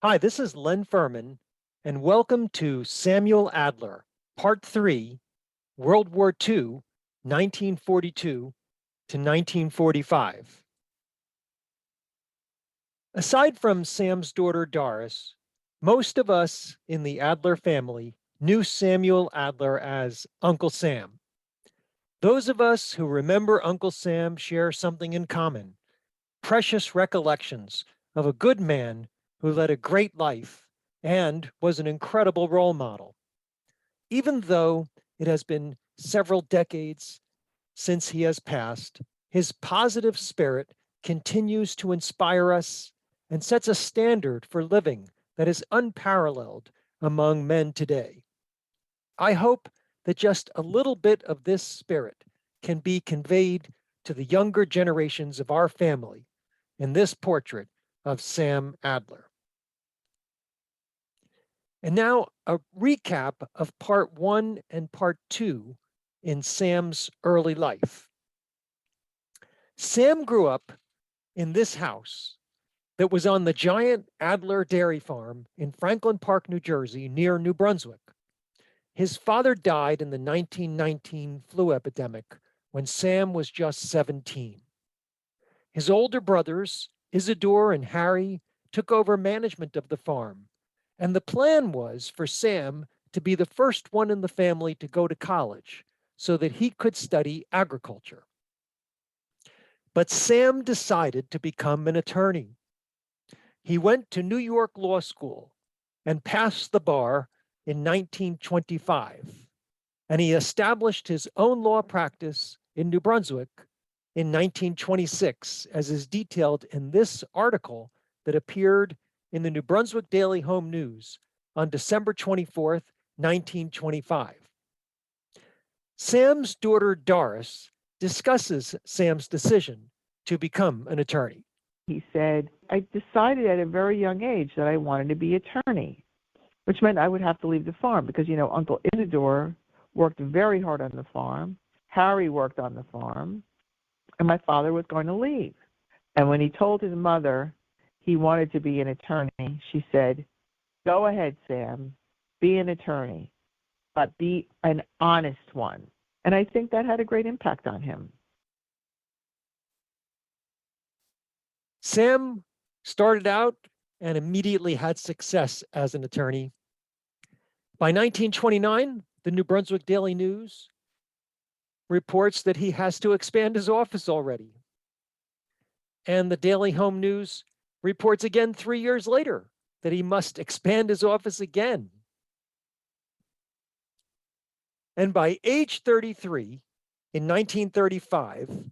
Hi, this is Len Furman, and welcome to Samuel Adler, Part 3, World War II, 1942 to 1945. Aside from Sam's daughter Doris, most of us in the Adler family knew Samuel Adler as Uncle Sam. Those of us who remember Uncle Sam share something in common: precious recollections of a good man who led a great life and was an incredible role model. Even though it has been several decades since he has passed, his positive spirit continues to inspire us and sets a standard for living that is unparalleled among men today. I hope that just a little bit of this spirit can be conveyed to the younger generations of our family in this portrait of Sam Adler. And now a recap of part 1 and part 2 in Sam's early life. Sam grew up in this house that was on the giant Adler dairy farm in Franklin Park, New Jersey, near New Brunswick. His father died in the 1919 flu epidemic when Sam was just 17. His older brothers, Isidore and Harry, took over management of the farm, and the plan was for Sam to be the first one in the family to go to college so that he could study agriculture. But Sam decided to become an attorney. He went to New York Law School and passed the bar in 1925, and he established his own law practice in New Brunswick in 1926, as is detailed in this article that appeared in the New Brunswick Daily Home News on December 24th, 1925. Sam's daughter Doris discusses Sam's decision to become an attorney. He said, I decided at a very young age that I wanted to be attorney, which meant I would have to leave the farm because, Uncle Isidore worked very hard on the farm. Harry worked on the farm, and my father was going to leave. And when he told his mother he wanted to be an attorney, she said, go ahead, Sam, be an attorney, but be an honest one. And I think that had a great impact on him. Sam started out and immediately had success as an attorney. By 1929, the New Brunswick Daily News reports that he has to expand his office already. And the Daily Home News reports again 3 years later that he must expand his office again. And by age 33, in 1935,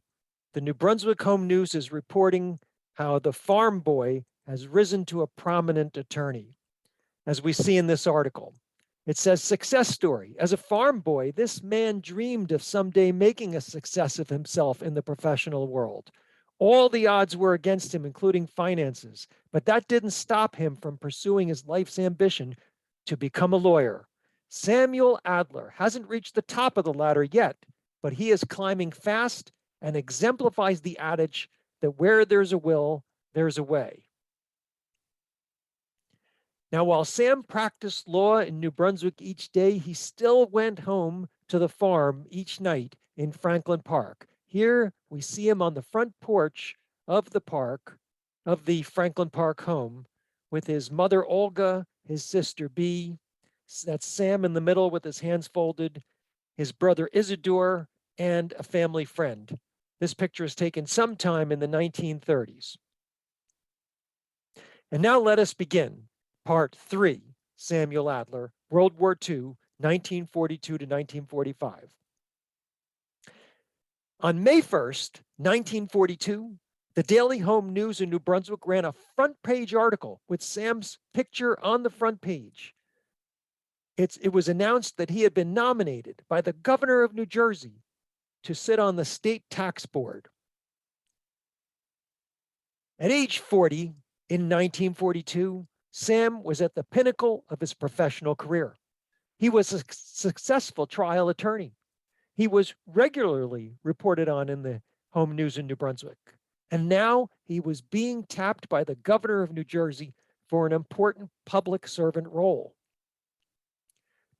the New Brunswick Home News is reporting how the farm boy has risen to a prominent attorney, as we see in this article. It says, success story. As a farm boy, this man dreamed of someday making a success of himself in the professional world. All the odds were against him, including finances, but that didn't stop him from pursuing his life's ambition to become a lawyer. Samuel Adler hasn't reached the top of the ladder yet, but he is climbing fast and exemplifies the adage that where there's a will, there's a way. Now, while Sam practiced law in New Brunswick each day, he still went home to the farm each night in Franklin Park. Here we see him on the front porch of the park, of the Franklin Park home, with his mother Olga, his sister Bee. That's Sam in the middle with his hands folded, his brother Isidore, and a family friend. This picture is taken sometime in the 1930s. And now let us begin. Part 3, Samuel Adler, World War II, 1942 to 1945. On May 1st, 1942, the Daily Home News in New Brunswick ran a front page article with Sam's picture on the front page. It was announced that he had been nominated by the governor of New Jersey to sit on the state tax board. At age 40, in 1942, Sam was at the pinnacle of his professional career. He was a successful trial attorney. He was regularly reported on in the Home News in New Brunswick. And now he was being tapped by the governor of New Jersey for an important public servant role.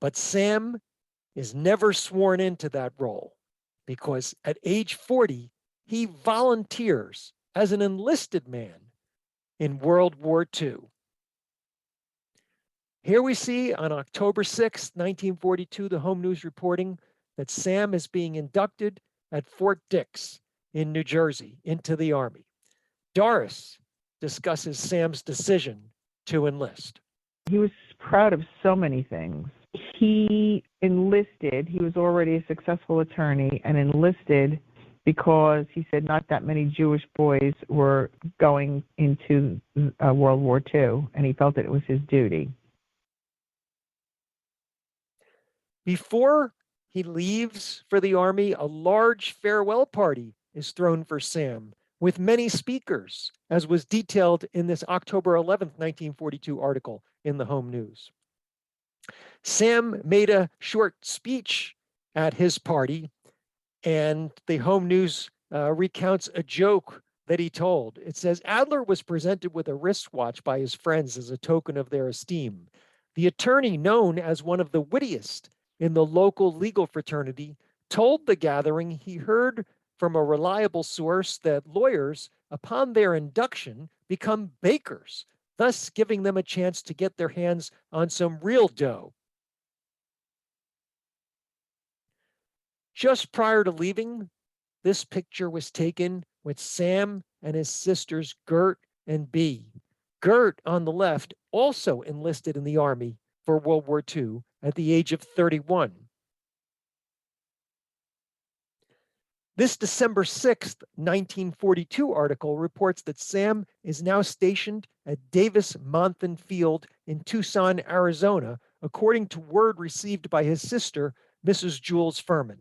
But Sam is never sworn into that role because at age 40, he volunteers as an enlisted man in World War II. Here we see on October 6, 1942, the Home News reporting that Sam is being inducted at Fort Dix in New Jersey into the Army. Doris discusses Sam's decision to enlist. He was proud of so many things. He enlisted, he was already a successful attorney, and enlisted because he said not that many Jewish boys were going into World War II, and he felt that it was his duty. Before he leaves for the Army, a large farewell party is thrown for Sam with many speakers, as was detailed in this October 11th, 1942 article in the Home News. Sam made a short speech at his party, and the Home News recounts a joke that he told. It says, Adler was presented with a wristwatch by his friends as a token of their esteem. The attorney, known as one of the wittiest in the local legal fraternity, told the gathering he heard from a reliable source that lawyers, upon their induction, become bakers, thus giving them a chance to get their hands on some real dough. Just prior to leaving, this picture was taken with Sam and his sisters Gert and Bee. Gert, on the left, also enlisted in the Army for World War II at the age of 31. This December 6th, 1942 article reports that Sam is now stationed at Davis-Monthan Field in Tucson, Arizona, according to word received by his sister, Mrs. Jules Furman.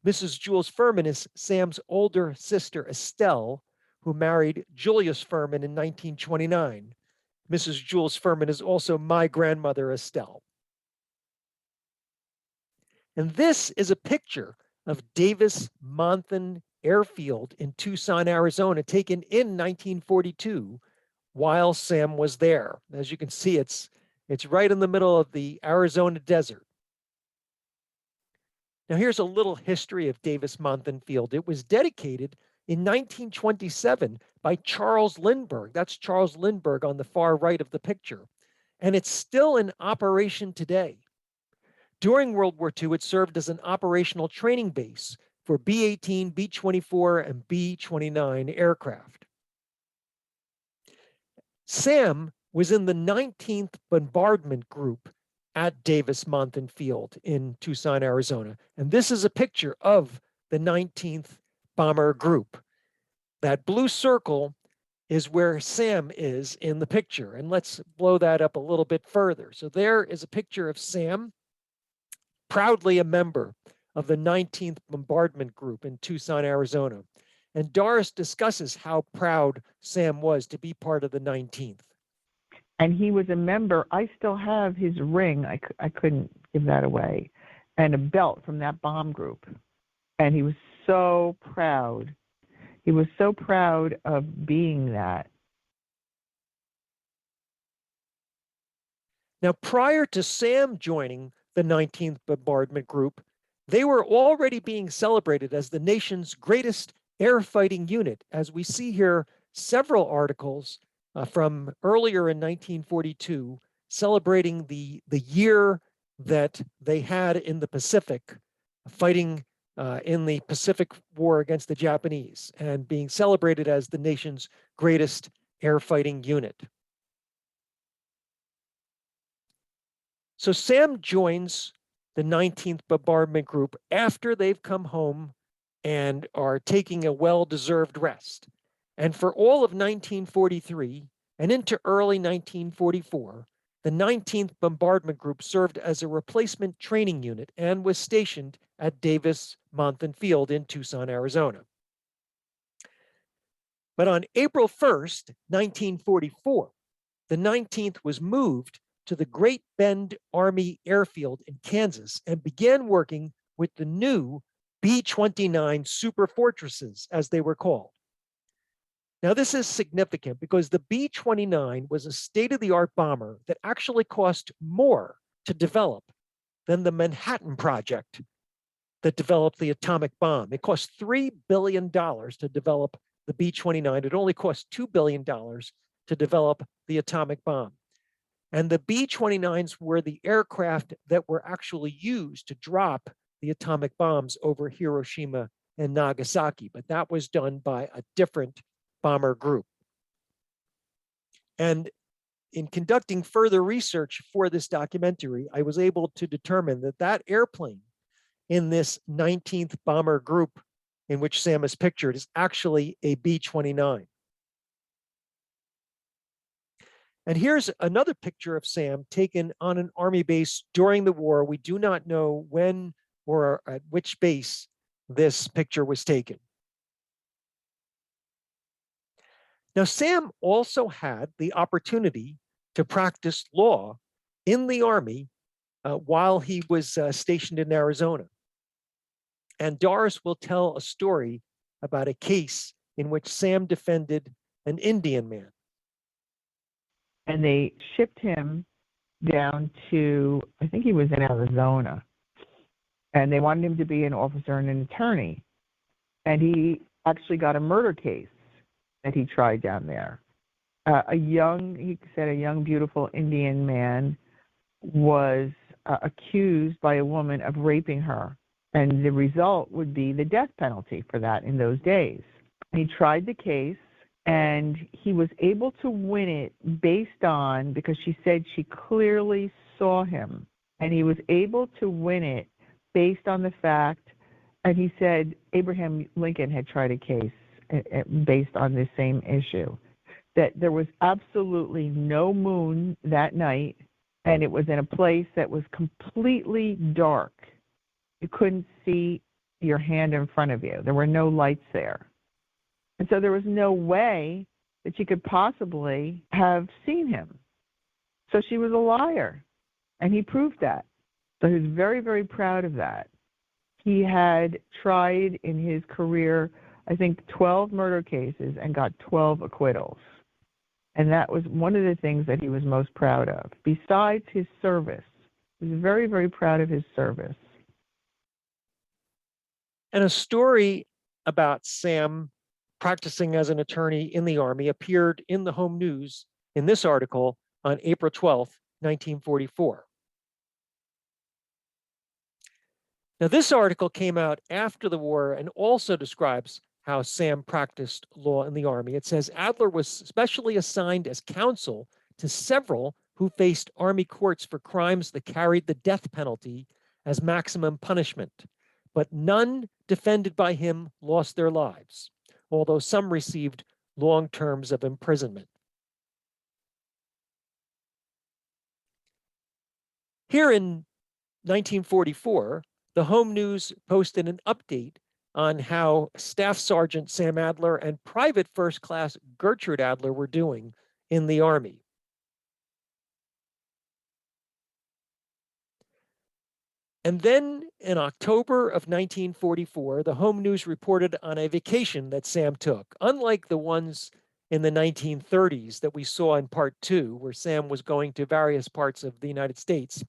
Mrs. Jules Furman is Sam's older sister, Estelle, who married Julius Furman in 1929. Mrs. Jules Furman is also my grandmother, Estelle. And this is a picture of Davis-Monthan Airfield in Tucson, Arizona, taken in 1942 while Sam was there. As you can see, it's right in the middle of the Arizona desert. Now, here's a little history of Davis-Monthan Field. It was dedicated in 1927 by Charles Lindbergh. That's Charles Lindbergh on the far right of the picture. And it's still in operation today. During World War II, it served as an operational training base for B-18, B-24, and B-29 aircraft. Sam was in the 19th Bombardment Group at Davis-Monthan Field in Tucson, Arizona. And this is a picture of the 19th Bomber Group. That blue circle is where Sam is in the picture. And let's blow that up a little bit further. So there is a picture of Sam, proudly a member of the 19th Bombardment Group in Tucson, Arizona. And Doris discusses how proud Sam was to be part of the 19th. And he was a member. I still have his ring. I couldn't give that away. And a belt from that bomb group. And he was so proud. He was so proud of being that. Now, prior to Sam joining the 19th Bombardment Group, they were already being celebrated as the nation's greatest air fighting unit, as we see here several articles from earlier in 1942 celebrating the year that they had in the Pacific, fighting in the Pacific War against the Japanese and being celebrated as the nation's greatest air fighting unit. So Sam joins the 19th Bombardment Group after they've come home and are taking a well-deserved rest. And for all of 1943 and into early 1944, the 19th Bombardment Group served as a replacement training unit and was stationed at Davis-Monthan Field in Tucson, Arizona. But on April 1st, 1944, the 19th was moved to the Great Bend Army Airfield in Kansas and began working with the new B-29 Super Fortresses, as they were called. Now, this is significant because the B-29 was a state-of-the-art bomber that actually cost more to develop than the Manhattan Project that developed the atomic bomb. It cost $3 billion to develop the B-29. It only cost $2 billion to develop the atomic bomb. And the B-29s were the aircraft that were actually used to drop the atomic bombs over Hiroshima and Nagasaki, but that was done by a different bomber group. And in conducting further research for this documentary, I was able to determine that that airplane in this 19th bomber group in which Sam is pictured is actually a B-29. And here's another picture of Sam taken on an Army base during the war. We do not know when or at which base this picture was taken. Now, Sam also had the opportunity to practice law in the Army while he was stationed in Arizona. And Doris will tell a story about a case in which Sam defended an Indian man. And they shipped him down to, I think he was in Arizona, and they wanted him to be an officer and an attorney. And he actually got a murder case that he tried down there. He said a young, beautiful Indian man was accused by a woman of raping her. And the result would be the death penalty for that in those days. He tried the case, and he was able to win it based on, because she said she clearly saw him, and he was able to win it based on the fact, and he said Abraham Lincoln had tried a case based on this same issue, that there was absolutely no moon that night, and it was in a place that was completely dark. You couldn't see your hand in front of you. There were no lights there. And so there was no way that she could possibly have seen him. So she was a liar, and he proved that. So he was very, very proud of that. He had tried in his career, I think, 12 murder cases and got 12 acquittals. And that was one of the things that he was most proud of. Besides his service, he was very, very proud of his service. And a story about Sam practicing as an attorney in the Army appeared in the Home News in this article on April 12th, 1944. Now, this article came out after the war and also describes how Sam practiced law in the Army. It says Adler was specially assigned as counsel to several who faced Army courts for crimes that carried the death penalty as maximum punishment, but none defended by him lost their lives, although some received long terms of imprisonment. Here in 1944, the Home News posted an update on how Staff Sergeant Sam Adler and Private First Class Gertrude Adler were doing in the Army. And then in October of 1944, the Home News reported on a vacation that Sam took. Unlike the ones in the 1930s that we saw in part 2, where Sam was going to various parts of the United States,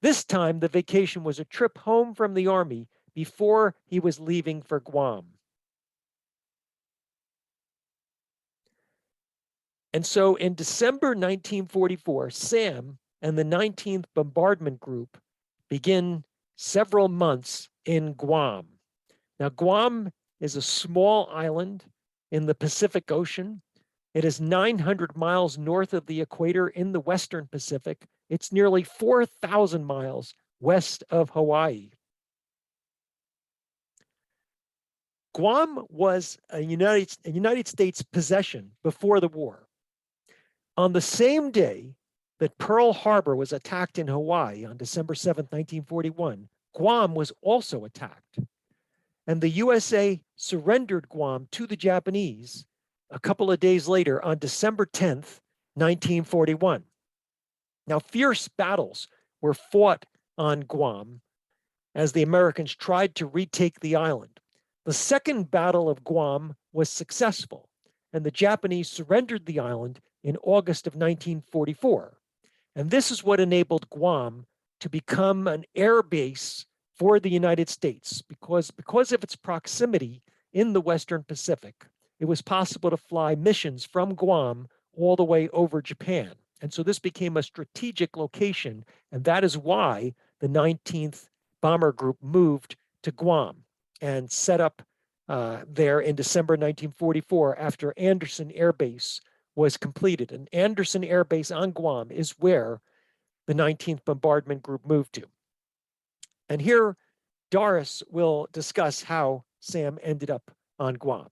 this time the vacation was a trip home from the Army before he was leaving for Guam. And so in December 1944, Sam and the 19th Bombardment Group begin several months in Guam. Now, Guam is a small island in the Pacific Ocean. It is 900 miles north of the equator in the Western Pacific. It's nearly 4,000 miles west of Hawaii. Guam was a United States possession before the war. On the same day that Pearl Harbor was attacked in Hawaii on December 7th, 1941, Guam was also attacked. And the USA surrendered Guam to the Japanese a couple of days later on December 10th, 1941. Now, fierce battles were fought on Guam as the Americans tried to retake the island. The Second Battle of Guam was successful, and the Japanese surrendered the island in August of 1944. And this is what enabled Guam to become an air base for the United States because of its proximity in the Western Pacific. It was possible to fly missions from Guam all the way over Japan. And so this became a strategic location, and that is why the 19th Bomber Group moved to Guam and set up there in December 1944 after Andersen Air Base was completed. And Andersen Air Base on Guam is where the 19th Bombardment Group moved to. And here, Doris will discuss how Sam ended up on Guam.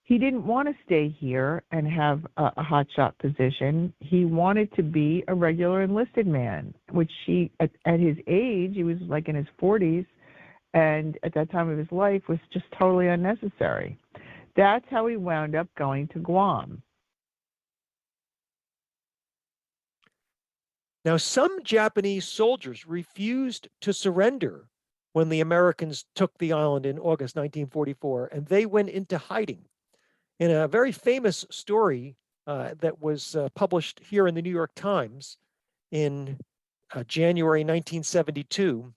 He didn't want to stay here and have a hotshot position. He wanted to be a regular enlisted man, which at his age, he was like in his 40s, and at that time of his life was just totally unnecessary. That's how he wound up going to Guam. Now, some Japanese soldiers refused to surrender when the Americans took the island in August 1944, and they went into hiding. In a very famous story that was published here in the New York Times in January 1972,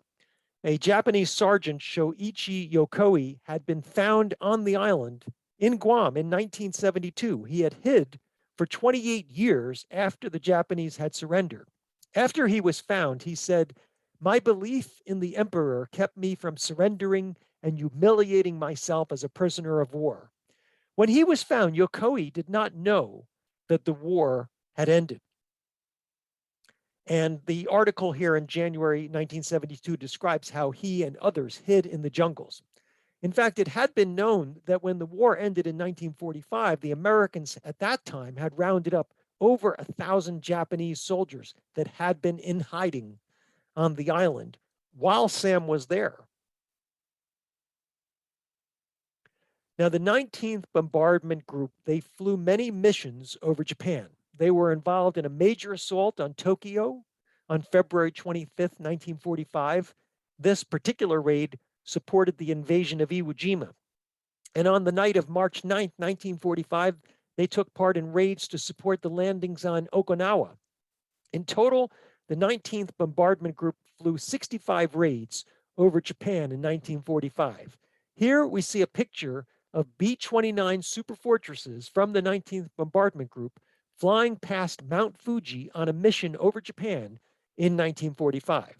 a Japanese sergeant, Shoichi Yokoi, had been found on the island in Guam in 1972. He had hid for 28 years after the Japanese had surrendered. After he was found, he said, "My belief in the emperor kept me from surrendering and humiliating myself as a prisoner of war." When he was found, Yokoi did not know that the war had ended. And the article here in January 1972 describes how he and others hid in the jungles. In fact, it had been known that when the war ended in 1945, the Americans at that time had rounded up over 1,000 Japanese soldiers that had been in hiding on the island while Sam was there. Now, the 19th Bombardment Group, they flew many missions over Japan. They were involved in a major assault on Tokyo on February 25th, 1945. This particular raid supported the invasion of Iwo Jima. And on the night of March 9th, 1945, they took part in raids to support the landings on Okinawa. In total, the 19th Bombardment Group flew 65 raids over Japan in 1945. Here we see a picture of B-29 superfortresses from the 19th Bombardment Group flying past Mount Fuji on a mission over Japan in 1945.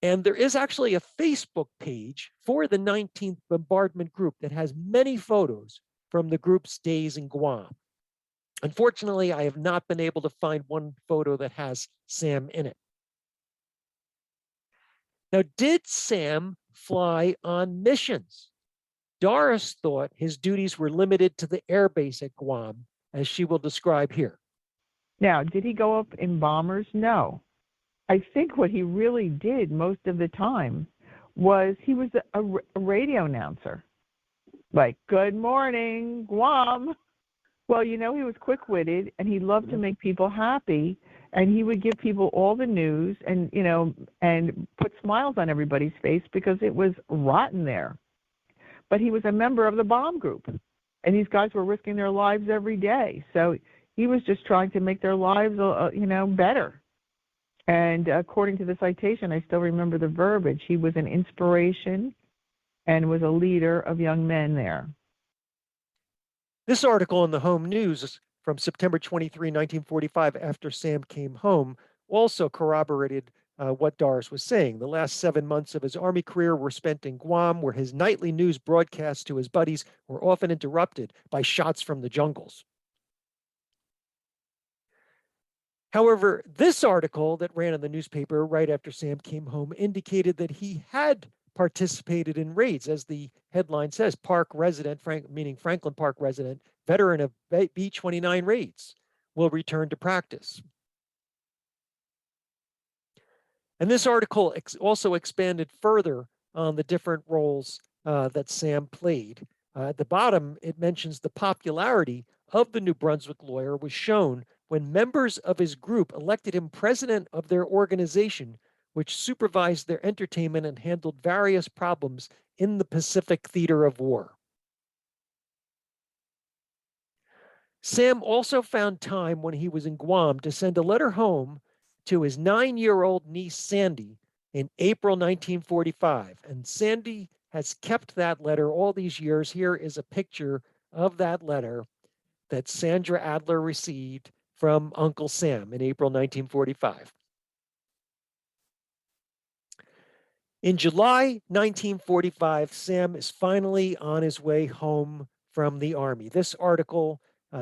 And there is actually a Facebook page for the 19th Bombardment Group that has many photos from the group's days in Guam. Unfortunately, I have not been able to find one photo that has Sam in it. Now, did Sam fly on missions? Doris thought his duties were limited to the airbase at Guam, as she will describe here. Now, did he go up in bombers? No. I think what he really did most of the time was he was a radio announcer. Like, "Good morning, Guam." Well, he was quick-witted, and he loved to make people happy, and he would give people all the news and, and put smiles on everybody's face because it was rotten there. But he was a member of the bomb group, and these guys were risking their lives every day. So he was just trying to make their lives, better. And according to the citation, I still remember the verbiage. He was an inspiration and was a leader of young men there. This article in the Home News from September 23, 1945, after Sam came home, also corroborated what Doris was saying. The last 7 months of his Army career were spent in Guam, where his nightly news broadcasts to his buddies were often interrupted by shots from the jungles. However, this article that ran in the newspaper right after Sam came home indicated that he had participated in raids, as the headline says, Park resident, meaning Franklin Park resident, veteran of B-29 raids, will return to practice. And this article also expanded further on the different roles that Sam played. At the bottom, it mentions the popularity of the New Brunswick lawyer was shown when members of his group elected him president of their organization, which supervised their entertainment and handled various problems in the Pacific theater of war. Sam also found time when he was in Guam to send a letter home to his 9-year-old niece, Sandy, in April 1945. And Sandy has kept that letter all these years. Here is a picture of that letter that Sandra Adler received from Uncle Sam in April 1945. In July 1945, Sam is finally on his way home from the Army. This article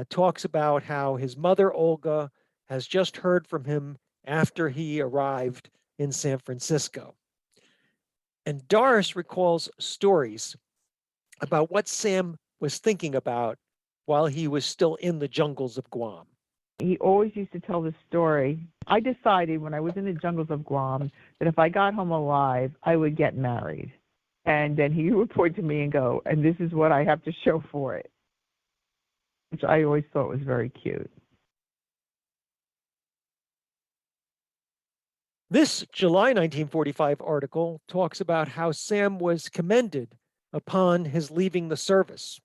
talks about how his mother, Olga, has just heard from him after he arrived in San Francisco. And Doris recalls stories about what Sam was thinking about while he was still in the jungles of Guam. He always used to tell this story. I decided when I was in the jungles of Guam that if I got home alive, I would get married. And then he would point to me and go, and this is what I have to show for it, which I always thought was very cute. This July 1945 article talks about how Sam was commended upon his leaving the service.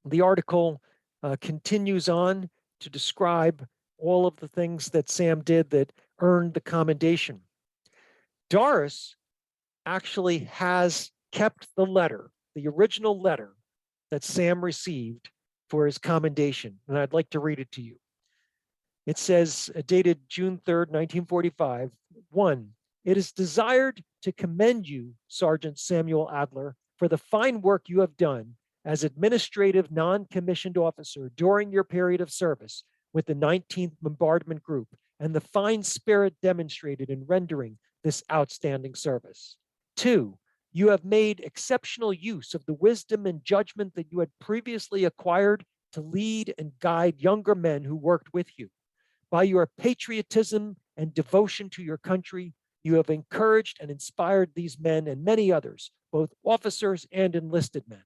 The article continues on to describe all of the things that Sam did that earned the commendation. Doris actually has kept the letter, the original letter that Sam received for his commendation, and I'd like to read it to you. It says, dated June 3rd, 1945, 1. It is desired to commend you, Sergeant Samuel Adler, for the fine work you have done as administrative non-commissioned officer during your period of service with the 19th Bombardment Group and the fine spirit demonstrated in rendering this outstanding service. 2, you have made exceptional use of the wisdom and judgment that you had previously acquired to lead and guide younger men who worked with you. By your patriotism and devotion to your country, you have encouraged and inspired these men and many others, both officers and enlisted men.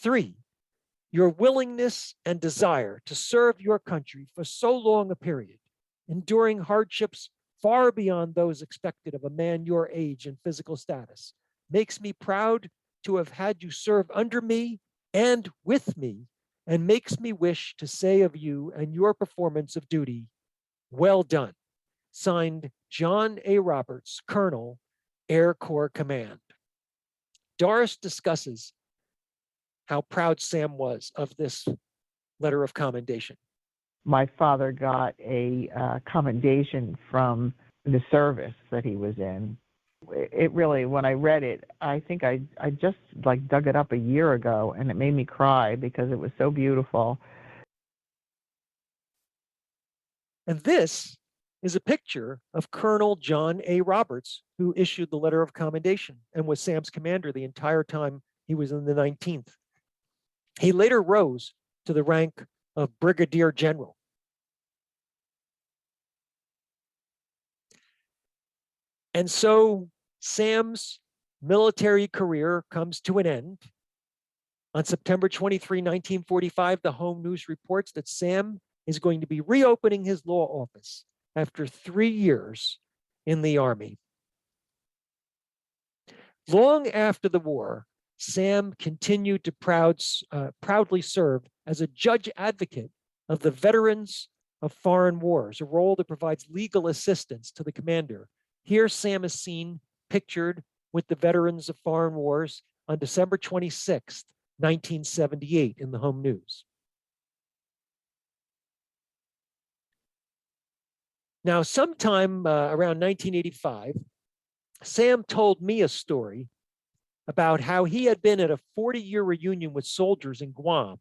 3, your willingness and desire to serve your country for so long a period, enduring hardships far beyond those expected of a man your age and physical status, makes me proud to have had you serve under me and with me, and makes me wish to say of you and your performance of duty, well done. Signed, John A. Roberts, Colonel, Air Corps Command. Doris discusses how proud Sam was of this letter of commendation. My father got a commendation from the service that he was in. It really, when I read it, I think I just like dug it up a year ago, and it made me cry because it was so beautiful. And this is a picture of Colonel John A. Roberts, who issued the letter of commendation and was Sam's commander the entire time he was in the 19th. He later rose to the rank of Brigadier General. And so Sam's military career comes to an end. On September 23, 1945, the Home News reports that Sam is going to be reopening his law office after 3 years in the Army. Long after the war, Sam continued to proudly serve as a judge advocate of the veterans of foreign wars, a role that provides legal assistance to the commander. Here, Sam is seen pictured with the veterans of foreign wars on December 26th, 1978 in the Home News. Now, sometime around 1985, Sam told me a story about how he had been at a 40-year reunion with soldiers in Guam.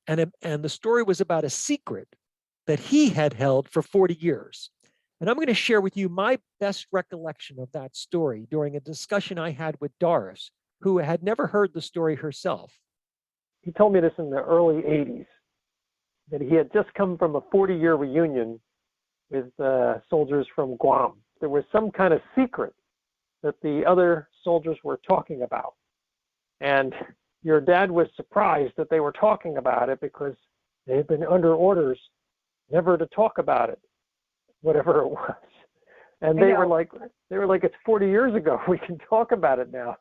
And the story was about a secret that he had held for 40 years. And I'm going to share with you my best recollection of that story during a discussion I had with Doris, who had never heard the story herself. He told me this in the early 80s, that he had just come from a 40-year reunion with soldiers from Guam. There was some kind of secret that the other soldiers were talking about. And your dad was surprised that they were talking about it because they had been under orders never to talk about it, whatever it was. And they were like, it's 40 years ago. We can talk about it now.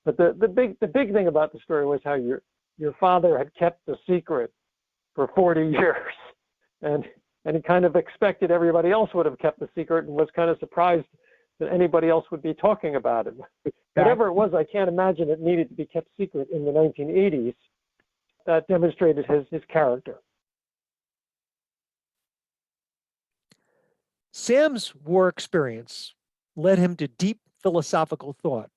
But the big thing about the story was how your father had kept the secret for 40 years. And he kind of expected everybody else would have kept the secret and was kind of surprised that anybody else would be talking about it. Whatever it was, I can't imagine it needed to be kept secret in the 1980s. That demonstrated his character. Sam's war experience led him to deep philosophical thought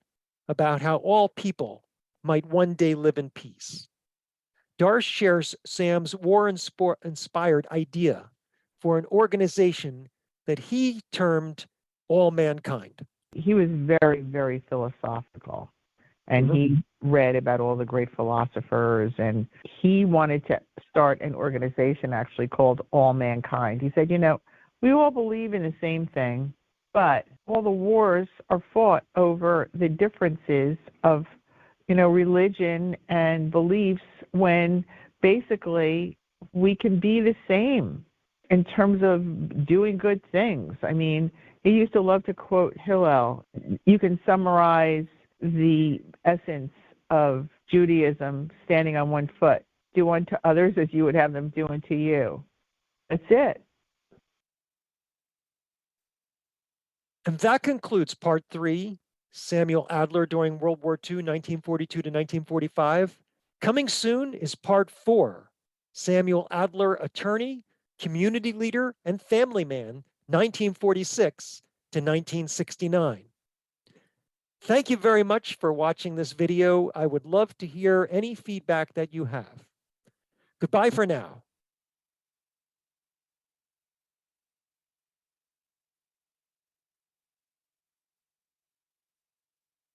about how all people might one day live in peace. Darsh shares Sam's war-inspired idea for an organization that he termed All Mankind. He was very, very philosophical, and he read about all the great philosophers, and he wanted to start an organization actually called All Mankind. He said, we all believe in the same thing, but all the wars are fought over the differences of, religion and beliefs, when basically we can be the same in terms of doing good things. I mean, he used to love to quote Hillel. You can summarize the essence of Judaism standing on one foot. Do unto others as you would have them do unto you. That's it. And that concludes part 3, Samuel Adler during World War II, 1942 to 1945. Coming soon is part 4, Samuel Adler, attorney, community leader, and family man, 1946 to 1969. Thank you very much for watching this video. I would love to hear any feedback that you have. Goodbye for now.